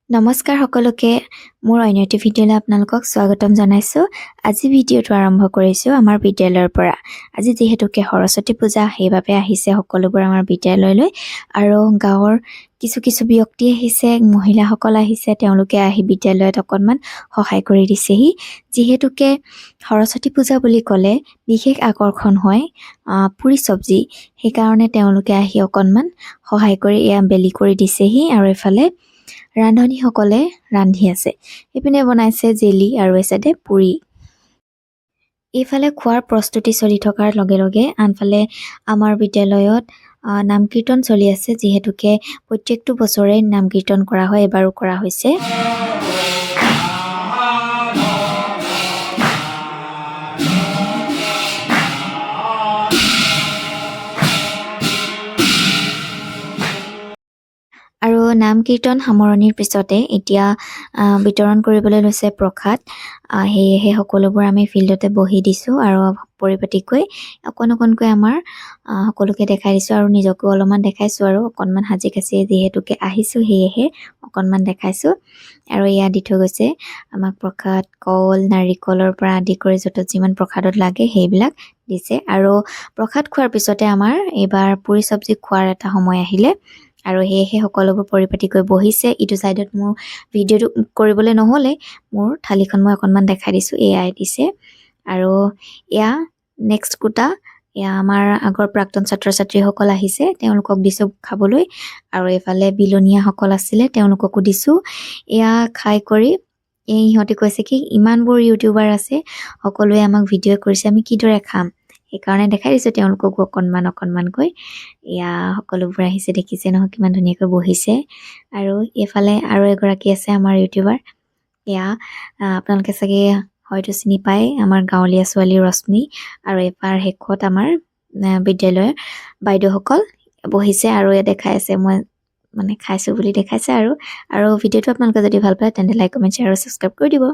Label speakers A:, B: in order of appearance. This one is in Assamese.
A: নমস্কাৰ সকলোকে মোৰ অন্য এটি ভিডিঅ'লৈ আপোনালোকক স্বাগতম জনাইছোঁ। আজি ভিডিঅ'টো আৰম্ভ কৰিছোঁ আমাৰ বিদ্যালয়ৰ পৰা। আজি যিহেতুকে সৰস্বতী পূজা সেইবাবে আহিছে সকলোবোৰ আমাৰ বিদ্যালয়লৈ আৰু গাঁৱৰ কিছু ব্যক্তি আহিছে, মহিলাসকল আহিছে, তেওঁলোকে আহি বিদ্যালয়ত অকণমান সহায় কৰি দিছেহি। যিহেতুকে সৰস্বতী পূজা বুলি ক'লে বিশেষ আকৰ্ষণ হয় পুৰি চব্জি, সেইকাৰণে তেওঁলোকে আহি অকণমান সহায় কৰি এয়া বেলি কৰি দিছেহি আৰু এফালে ৰান্ধনীসকলে ৰান্ধি আছে। এইপিনে বনাইছে জেলি আৰু এচাইডে পুৰি। এইফালে খোৱাৰ প্ৰস্তুতি চলি থকাৰ লগে লগে আনফালে আমাৰ বিদ্যালয়ত নাম কীৰ্তন চলি আছে। যিহেতুকে প্ৰত্যেকটো বছৰে নাম কীৰ্তন কৰা হয়, এবাৰো কৰা হৈছে। আৰু নাম কীৰ্তন সামৰণিৰ পিছতে এতিয়া বিতৰণ কৰিবলৈ লৈছে প্ৰসাদ। সেয়েহে সকলোবোৰ আমি ফিল্ডতে বহি দিছোঁ আৰু পৰিপাটিকৈ অকণকৈ আমাৰ সকলোকে দেখাই দিছোঁ আৰু নিজকো অলপমান দেখাইছোঁ আৰু অকণমান সাজি কাচি যিহেতুকে আহিছোঁ সেয়েহে অকণমান দেখাইছোঁ। আৰু এয়া দি থৈ গৈছে আমাক প্ৰসাদ, কল, নাৰিকলৰ পৰা আদি কৰি য'ত যিমান প্ৰসাদত লাগে সেইবিলাক দিছে। আৰু প্ৰসাদ খোৱাৰ পিছতে আমাৰ এইবাৰ পুৰি চব্জি খোৱাৰ এটা সময় আহিলে আৰু সেয়েহে সকলোবোৰ পৰিপাটিকৈ বহিছে। ইটো ছাইডত মোৰ ভিডিঅ'টো কৰিবলৈ নহ'লে মোৰ থালিখন মই অকণমান দেখাই দিছোঁ, এয়াই দিছে। আৰু এয়া নেক্সট কোটা, এয়া আমাৰ আগৰ প্ৰাক্তন ছাত্ৰ ছাত্ৰীসকল আহিছে, তেওঁলোকক দিছোঁ খাবলৈ। আৰু এইফালে বিলনীয়াসকল আছিলে, তেওঁলোককো দিছোঁ। এয়া খাই কৰি ইহঁতে কৈছে কি ইমানবোৰ ইউটিউবাৰ আছে, সকলোৱে আমাক ভিডিঅ' কৰিছে, আমি কিদৰে খাম, সেইকাৰণে দেখাই দিছোঁ তেওঁলোককো অকণমানকৈ। এয়া সকলোবোৰ আহিছে, দেখিছে নহয় কিমান ধুনীয়াকৈ বহিছে। আৰু এইফালে আৰু এগৰাকী আছে আমাৰ ইউটিউবাৰ, এয়া আপোনালোকে চাগে হয়তো চিনি পায়, আমাৰ গাঁৱলীয়া ছোৱালী ৰশ্মি। আৰু এবাৰ শেষত আমাৰ বিদ্যালয়ৰ বাইদেউসকল বহিছে আৰু এয়া দেখাই আছে, মই মানে খাইছোঁ বুলি দেখাইছে। আৰু ভিডিঅ'টো আপোনালোকে যদি ভাল পায় তেন্তে লাইক, কমেণ্ট, শ্বেয়াৰ আৰু ছাবস্ক্ৰাইব কৰি দিব।